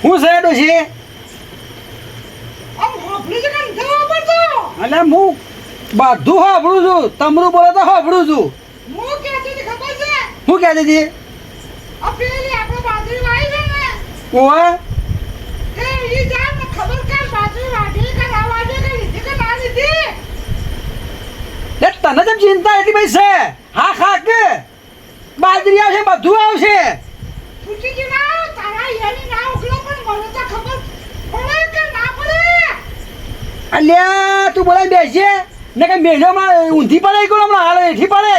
હું છે ડોશી એટલે હું બધું સાંભળું છું તમરું બોલે તો સાંભળું છું હું કહેતી હતી ઓવે તને જેમ ચિંતા એટલી બધી છે હા ખા કે બાજરી આવશે બધું આવશે અલ્યા તું બોલાવી બેસજે ને કઈ મેળોમાં ઊંધી પડે ગયો હમણાં હાલ એઠી પડે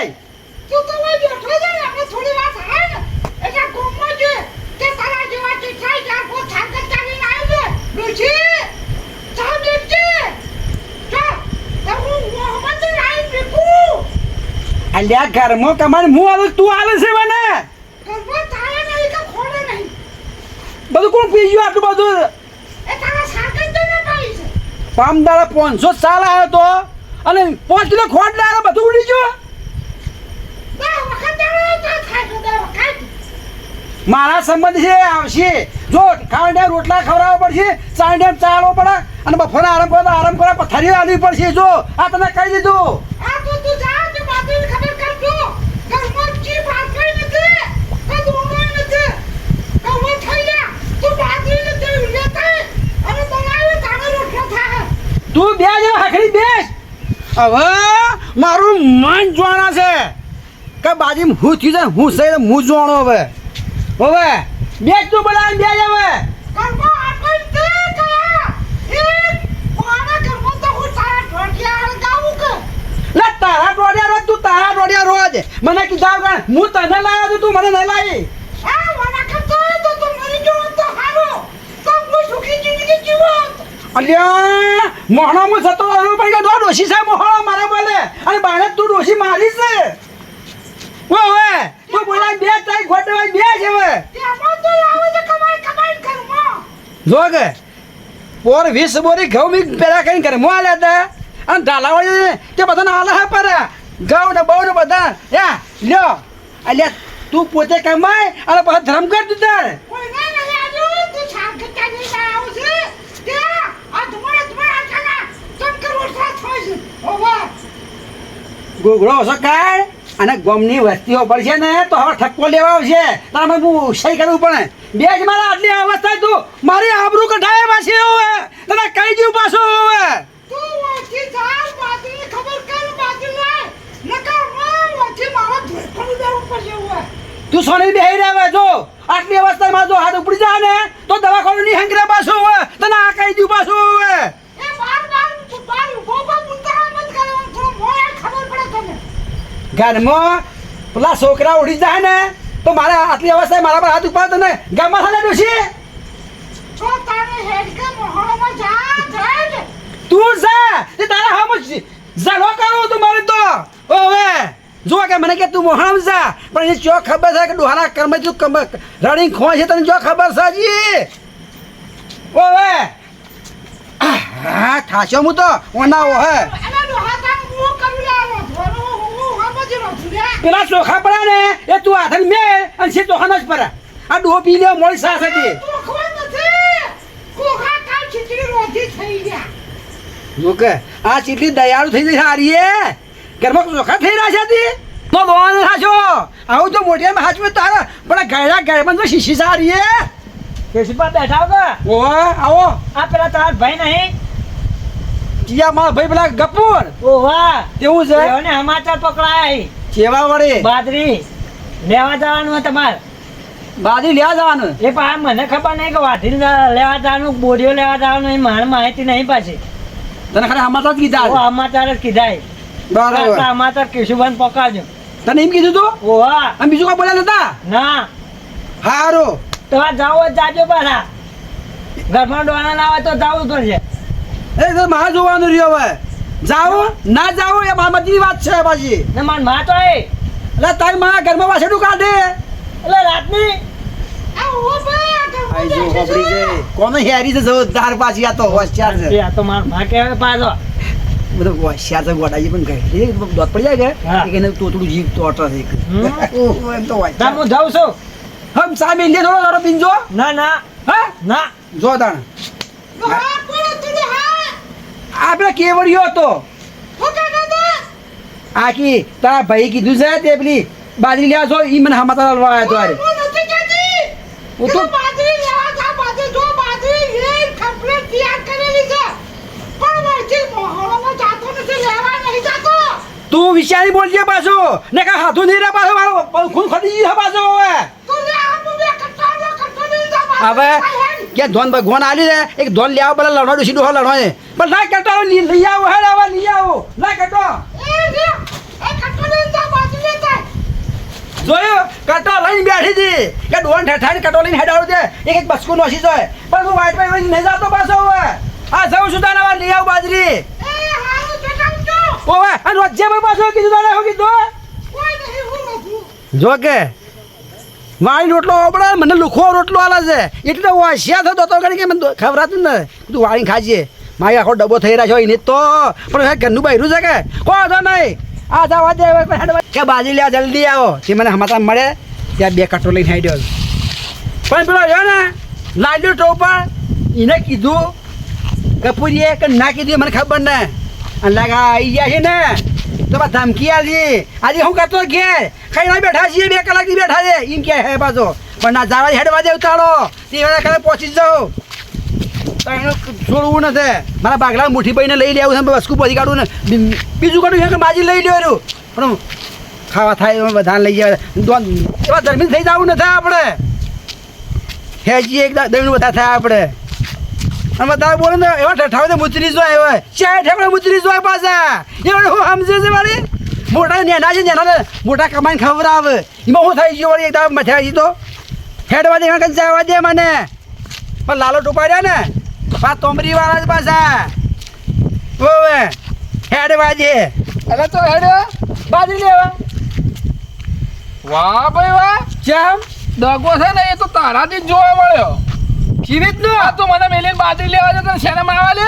અલ્યા ઘરમાં કમાન હું આવું તું આલે છે મને બધું કોણ પી ગયું આટલું બધું પામદાળા 500 સાલ આવ્યો તો અને 5 કિલો ખોટ લાવ્યો બધું ઉડી ગયું મારા સંબંધ છે આવશે જો ખાવા ટાઈમ રોટલા ખવડાવવા પડશે ચાર ટાઈમ ચાલવો પડે અને બપોરે આરામ કરો તો આરામ કરવા પથારીઓ આલવી પડશે જો આ તને કહી દીધું તું બે જેવા હાખડી બેસ હવે મારું મન જોણા છે કે બાજી હું થયું છે હું છે હું જોણો હવે હવે બેસ તું બોલાવ બે હવે તારા ટોડિયા રોજ તું તારા ટોડિયા રોજ મને કીધા હું તને લાવ્યો તું મને નહીં લાવી અલ્યા મોહણામાં જતો રહ્યો પણ કે ડોશી સાહેબ મોહણા મારા બોલે અને બાને તું ડોશી મારી છે ઓવે તું બોલાય બે તાઈ ખોટવાય બે છે હવે જો કે પોર 20 બોરી ઘઉં મી પેલા કરીને કરે મો આલે હતા અને ઢાલાવાળી તે બધાને આલે હે પર ઘઉં ને બહુ ને બધા યા લ્યો અલ્યા તું પોતે કમાય અને પછી ધર્મ કર તું તાર ગોગળો સકાય અને ગમની વસ્તીઓ પડશે ને તો હવે ઠપકો લેવા આવશે તારે હું સહી કરવું પડે બે જ મારા આટલી અવસ્થા તું મારી આબરૂ કઢાય પાછી હવે તને કઈ દઉં પાછું હવે તું સોની બેહી રહે જો આટલી અવસ્થામાં જો હાથ ઉપડી જાય ને તો દવાખાનું ની હંગરા પાછું હવે તને આ કઈ દઉં પાછું હવે ઘરમાં પેલા છોકરા ઉડી જાય ને તો મારા આટલી અવસ્થા મારા પર હાથ ઉપાડતો ને ગામમાં હાલે ડોશી તું જા તે તારા હમ ઝાલો કરું તું મારી તો ઓવે જો કે મને કે તું મોહણામ જા પણ એ ચો ખબર છે કે ડોહાના કર્મ તું રડી ખો છે તને જો ખબર છે જી ઓવે હા થાશો હું તો ઓના ઓહે પેલા ચોખા પડ્યા ને એ તું હાથન મે અને છે ચોખા જ પડ્યા આ ડોહો પી લે મોડી સાસ હતી ઓકે આ ચીટલી દયાળુ થઈ જશે હારી એ ઘરમાં ચોખા થઈ રહ્યા છે તો બોન હાચો આવું તો મોટી હાચવે તારા પણ ગાયડા ગાયમાં તો શીશી સારી એ કેસીપા બેઠા કે ઓ આવો આ પેલા તાર ભાઈ નહીં જીયા મારા ભાઈ પેલા ગપુર ઓ વાહ કેવું છે એને સમાચાર પકડાય કેવા વડે બાદરી લેવા જવાનું તમારે બાદરી લેવા જવાનું એ પા મને ખબર નહીં કે વાધી લેવા જવાનું બોડીઓ લેવા જવાનું એ મારે માહિતી નહીં પાછી તને ખાલી સમાચાર જ કીધા સમાચાર જ કીધા બરાબર સમાચાર કેશુભાઈ પકડજો તને એમ કીધું તું ઓહા અને બીજું કોઈ બોલ્યા નતા ના હારું તમારે જાવ જ જાજો પાછા ઘરમાં ડોણા ના આવે તો જવું પડશે એ તો મારે જોવાનું રહ્યો હવે જાઓ ના જાઓ એ મામતની વાત છે પાછી ને માર માં તો એ એટલે તારી માં ઘરમાં વાસેડું કાઢે એટલે રાતની આઈ જો ખબરી છે કોને હેરી છે જોરદાર પાછી આ તો હોશિયાર છે આ તો માર માં કહેવે પાછો બધો હોશિયાર છે ગોડાજી પણ કહે દોત પડી જાય કે એને તોતડું જીવ તો અટર છે ઓહો એમ તો હોય હું જાઉં છું હમ સામે લે થોડો પીંજો ના ના હા ના જો તાણ તો હા કોણ હતું તે હા આપણે કેવડિયો હતો હું કહેતો તો આખી તારા ભાઈ કીધું છે તે પેલી બાજરી લેવા છો ઈ મને હમાતા લડવા આવ્યો તો આરે હું નથી કહેતી હું તો બાજરી લેવા જા બાજરી જો બાજરી એ કમ્પ્લીટ તૈયાર કરેલી છે પણ વચ્ચે મોહળામાં જાતો નથી લેવા નહીં જાતો તું વિચારી બોલજે પાછો ને કા હાથું નહીં રે પાછો મારો ખૂન ખડી ગયો પાછો હવે તું લે આપું બે કટકો નહીં જા હવે કે ધોન ભગવાન આલી રે એક ધોન લેવા બલે લડો ડુસી ડોહો લડો ને પણ ના કટો લઈ આવો હેડ હવે લઈ આવો ના કટો એ લે એ કટકો નહીં જા બાજરી લે જા જોયો કટો લઈને બેઠી હતી કે ડોન ઠઠાડી કટો લઈને હેડાડો દે એક એક બસકું નોસી જાય પણ હું વાઈટ પાઈ નહીં જાતો પાછો હવે આ જઉં છું તારા હવે લઈ આવ બાજરી એ હારું જગાવજો ઓવે અને વચ્ચે ભાઈ પાછો કીધું તારે હું કીધું કોઈ નહીં હું નથી જો કે વાળી રોટલો આપણે મને લુખો રોટલો આલે છે એટલે હોશિયાર થતો તો કે મને ખવડાતું ને તું વાળી ખાજે મારી આખો ડબ્બો થઈ રહ્યો છે એને તો પણ હવે ઘરનું બહેરું છે કે કોઈ તો નહીં આ જવા દે હવે કે બાજી લે જલ્દી આવો તે મને હમાતા મળે ત્યાં બે કટો લઈને આવી ગયો પણ પેલો રહ્યો ને લાલ્યો ટોપર એને કીધું કપૂરીએ કે ના કીધું મને ખબર ને અને લાગા આવી ગયા છે ને તો બા ધમકી આલી આજે હું કરતો ઘેર ખાઈ ના બેઠા છીએ 2 કલાકથી બેઠા છે એમ કે હે પાછો પણ ના જવા હેડવા દે ઉતાળો તે વેળા કાલે પહોંચી જાઉં તો એનું છોડવું નથી મારા બાગલા મુઠ્ઠી ભાઈને લઈ લેવું છે વસ્તુ પછી કાઢું ને બીજું કાઢું છે કે બાજી લઈ લેવાનું પણ ખાવા થાય બધાને લઈ જાય એવા ધર્મી થઈ જવું નથી આપણે હેજી એક દહીંનું બધા થાય આપણે અને બધા બોલે ને એવા ઠઠાવે મુચરી જોય હોય ચાર ઠેકડે મુચરી જોય પાછા એવા હું સમજે છે મારી મોટા નેના છે નેના મોટા કમાઈને ખવડાવે એમાં હું થઈ ગયો વળી એકદમ મઠાઈ તો હેડવા દે એમાં જવા દે મને પણ લાલો ટોપાડ્યા ને પા તોમરી વાળા જ પાછા ઓવે હેડવા દે અરે તો હેડ બાજરી લેવા વાહ ભાઈ વાહ ચમ દગો છે ને એ તો તારાથી જ જોવા મળ્યો જીવિત નો આ તું મને મેલીને બાજરી લેવા જતો શેને મારવા લે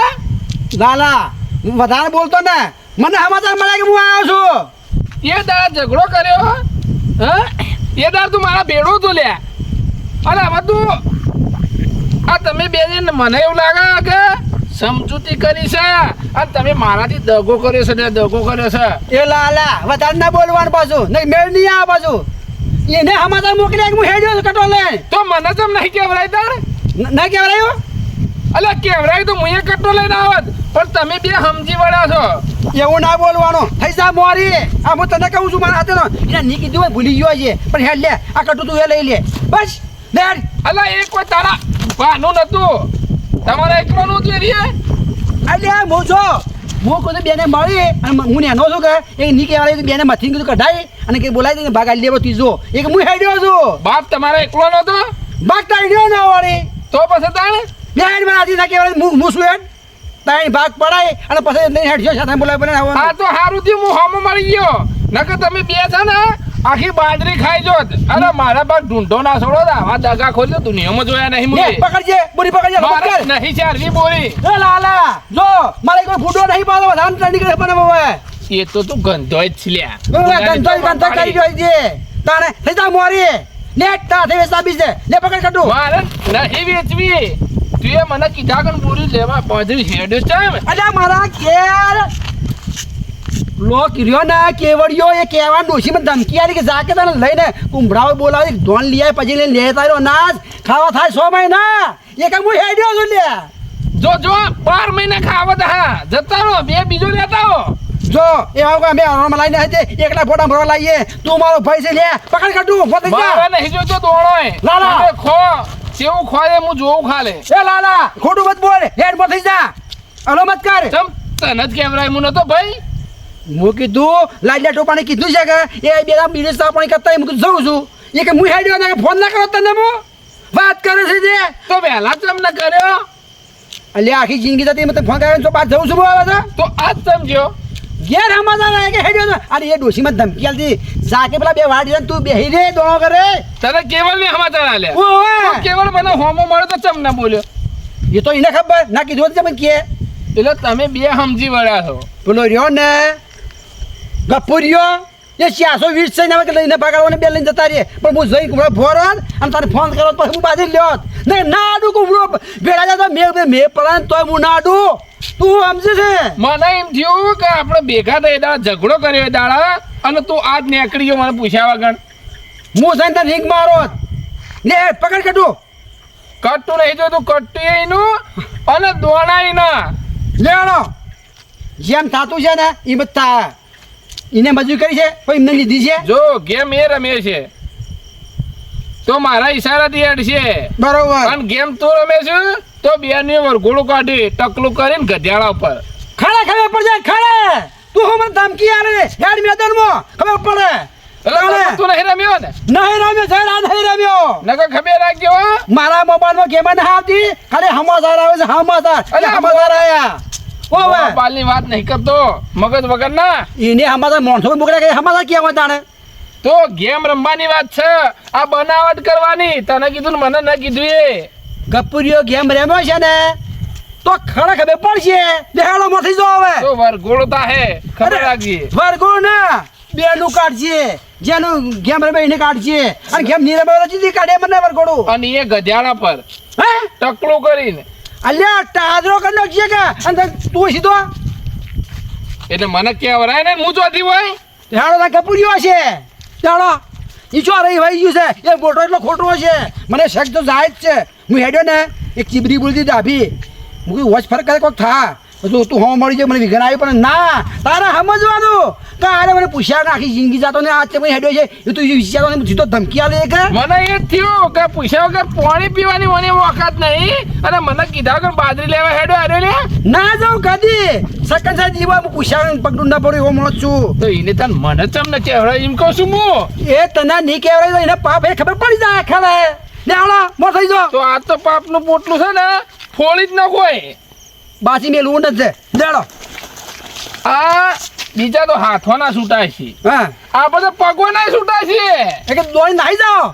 લાલા હું વધારે બોલતો ને મને સમાચાર મળ્યા કે હું આવ્યો છું એ દાડા ઝઘડો કર્યો હા એ દાડા તું મારા ભેડું તું લે અરે હવે તું આ તમે બે જણ મને એવું લાગે કે સમજૂતી કરી છે અને તમે મારાથી દગો કર્યો છે ને દગો કર્યો છે એ લાલા વધારે ના બોલવાનું પાછું નહીં મેળ નહીં આવે પાછું એને સમાચાર મોકલ્યા કે હું હેડ્યો છું કટો લઈને તો મને જેમ નહીં કહેવરાય તાર ના કહેવાય અલ્યા કહેવરાય તો હું એ કટ્ટો લઈને આવત પણ તમે બે સમજી વળ્યા છો એવું ના બોલવાનું થઈ જા મોરી આ હું તને કહું છું મારા હાથે નો એને ની કીધું હોય ભૂલી ગયો છે પણ હેડ લે આ કટું તું એ લઈ લે બસ લેડ અલ્યા એ કોઈ તારા ભાનું નતું તમારા એકલોનું જ રે અલ્યા હું જો હું કોઈ બેને મળી અને હું નેનો છું કે એ ની કહેવાય બેને મથી કીધું કઢાઈ અને કે બોલાવી દે ભાગ આલી લેવો ત્રીજો એક હું હેડ્યો છું બાપ તમારા એકલો નતો ભાગ તાડ્યો ન વાળી તો પછી તાણે બેન મારાથી ના કહેવાય હું શું હેડ તાઈ ભાગ પડાય અને પછી નહીં હેડ્યો સાથે બોલાવી બોલાવી આ તો હારું થયું હું હોમો મળી ગયો નકર તમે બે છે ને આખી બાજરી ખાઈ જોત અરે મારા બાપ ઢૂંઢો ના છોડો આવા દગા ખોલ્યો દુનિયામાં જોયા નહીં લે મુજે પકડજે બોરી પકડજે મારે પકડ નહીં ચાલવી બોરી એ લાલા જો મારે કોઈ ફૂટો નહીં પાડો વધારે ટ્રેનિંગ કરે પણ હવે એ તો તું ગંધો જ છે ઓય ગંધો કરી ગયો છે તાણે થઈ જા મોરી નેટ તા થઈ સાબી છે લે પકડ કટુ મારે નહીં વેચવી તું એ મને કીધા કન બોરી લેવા બાજરી હેડ્યો છે અલ્યા મારા ઘેર લો કિર્યો ના કેવડિયો એ કેવા ડોશીમાં ધમકી આલી કે જાકે તને લઈને કુંભરાઓ બોલાવી ધોન લઈ આય પછી લઈને લેતા રહ્યો નાજ ખાવા થાય 6 મહિના એ કામ હું હેડ્યો છું લે જો 12 મહિના ખાવત હા જતા રહો બે બીજો લેતા હો જો એવા કે અમે આરામ લાઈને હતે એકલા ફોટા ભરવા લાવીએ તું મારો ભાઈ છે લે પકડ કાઢું ફોટો મારે નહીં જોતો દોણોય લાલા. તમે ખો કેવું ખોય હું જોઉં ખાલે એ લાલા ખોટું મત બોલ હેડ પર થઈ જા અલો મત કર તમ તને જ કેવરાય હું નતો ભાઈ હું કીધું લાલિયા ટોપાને કીધું છે કે એ બે બિઝનેસ આપણે કરતા હું જઉં છું એ કે હું હેડ્યો ને ફોન ના કરો તને હું વાત કરે છે જે તો વહેલા તમ ન કર્યો અલ્યા આખી જિંદગી જતી મેં ફોન કર્યો તો પાછ જઉં છું હું હવે તો આજ સમજ્યો ઘેર હમાતા કે હેડ્યો ને અરે એ ડોશીમાં ધમકી આલતી જાકે પેલા બે વાડી તું બેહી રે દોણો કરે તને કેવલ ને સમાચાર આલ્યા ઓએ તો કેવલ મને હોમો મળે તો ચમ ના બોલ્યો એ તો એને ખબર ના કીધું હતું પણ કે એટલે તમે બે સમજી વળ્યા છો પેલો રહ્યો ને ગપુરિયો એ 420 છે ને હવે કે લઈને ભાગાડવાને બે લઈને જતા રહીએ પણ હું જઈ કુમળો ફોરન અને તારે ફોન કરો તો પછી હું બાજી લ્યો ને ના આડું કુમળો ભેળા જતો મે પડાન તોય હું ના આડું તું સમજે છે મને એમ થયું કે આપણે ભેગા થઈ દાડા ઝઘડો કર્યો એ દાડા અને તું આજ નીકળી ગયો મને પૂછ્યા વગર હું જઈને તારે રીંગ મારો લે પકડ કટું કટ્ટું નહીં જો તું કટ્ટું એનું અને દોણાઈ ના લેવાનો જેમ થાતું છે ને એ બધા એને મજૂરી કરી છે પણ એમને લીધી છે જો ગેમ એ રમે છે તો મારા ઈશારાથી હેડ છે બરોબર અને ગેમ તું રમે છે તો બેની વરઘોડું કાઢી ટકલું કરીને ગધેડા ઉપર ખડે ખબર પડ જાય ખડે તું મને ધમકી આલે હેડ મેદાનમાં ખબર પડે એટલે તું નહીં રમ્યો ને નહીં રમ્યો છે આ નહીં રમ્યો નકર ખબર રાખજો હો. મારા મોબાઈલમાં ગેમ ના આવતી ખાલી સમાચાર આવે છે સમાચાર એટલે સમાચાર આયા ઓવે બાલની વાત નહીં કરતો મગજ વગર ના એને સમાચાર મોણસો મોકલ્યા કે સમાચાર કેવા તાણે તો ગેમ રમવાની વાત છે આ બનાવટ કરવાની તને કીધું ને મને ન કીધું એ ગપુરીઓ ગેમ રમ્યો છે ને તો ખરે ખબર પડશે લેહાડો માંથી જો હવે તો વરઘોડો તાહે ખબર રાખજે વર્ગો ના બેનું કાઢશે જેનું ગેમ રમે એને કાઢશે અને ગેમ ની રમે ચીધી કાઢે મને વર્ગોડું અને એ ગધેડા પર હે ટકલું કરીને અલ્યા તાદરો કરી નાખીએ કે અને તું સીધો એટલે મને કહેવરાય ને હું ચોથી હોય લેહાડો ના ગપુરીઓ છે ચાલો ઈચો રહી વહી ગયું છે એ મોટો એટલો ખોટો છે મને શક તો જાય જ છે હું હેડ્યો ને એક ચીબરી બોલતી ડાભી હું કીધું વોચ ફરક કરે કોક થા બધું તું હોમ મળી જાય મને વિઘન આવ્યું પણ ના તારે સમજવાનું કે આરે મને પૂછ્યા આખી જિંદગી જાતો ને આ તે મને હેડ્યો છે એ તું વિચારો ને સીધો ધમકી આલે કે મને એ જ થયું કે પૂછ્યા વગર પાણી પીવાની મને વખત નહીં અને મને કીધા કે બાજરી લેવા હેડો અરે લે ના જાઉં કદી સકન સાહેબ જીવા હું પૂછ્યા પગડું ના પડ્યું એવો માણસ છું તો એને તને મને ચમ ને કહેવરાય એમ કહું છું હું એ તને નહીં કહેવાય એને પાપ એ ખબર પડી જાય ખરે લે આવડો મોર થઈ જો તો આ તો પાપનું પોટલું છે ને ફોડી જ ન કોઈ બાસી મેલું જ છે દેડો આ બીજા તો હાથોના છૂટાય છે હા આ બધા પગોના છૂટાય છે એ કે દોડી નાહી જાઓ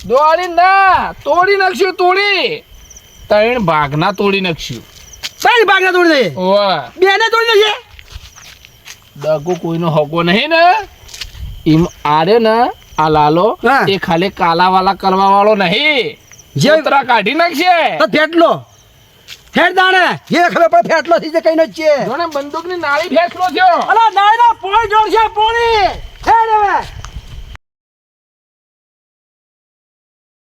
દોડી ના તોડી નાખશું તોડી ત્રણ ભાગના તોડી નાખશું સારી ભાગના તોડી દે ઓવા બેને તોડી દેજે દગો કોઈનો હગો નહીં ને એમ આરે ને આ લાલો હા. એ ખાલી કાલાવાલા કરવા વાળો નહીં જે જેતરા કાઢી નાખશે તો ફેટલો ફેટ દાણે એ ખબર પડે ફેટલો થી જે કઈ ન છે જોને બંદૂકની નાળી ફેંસલો થયો અલા નાય ના પોણી જોડ છે પોણી હેડ હવે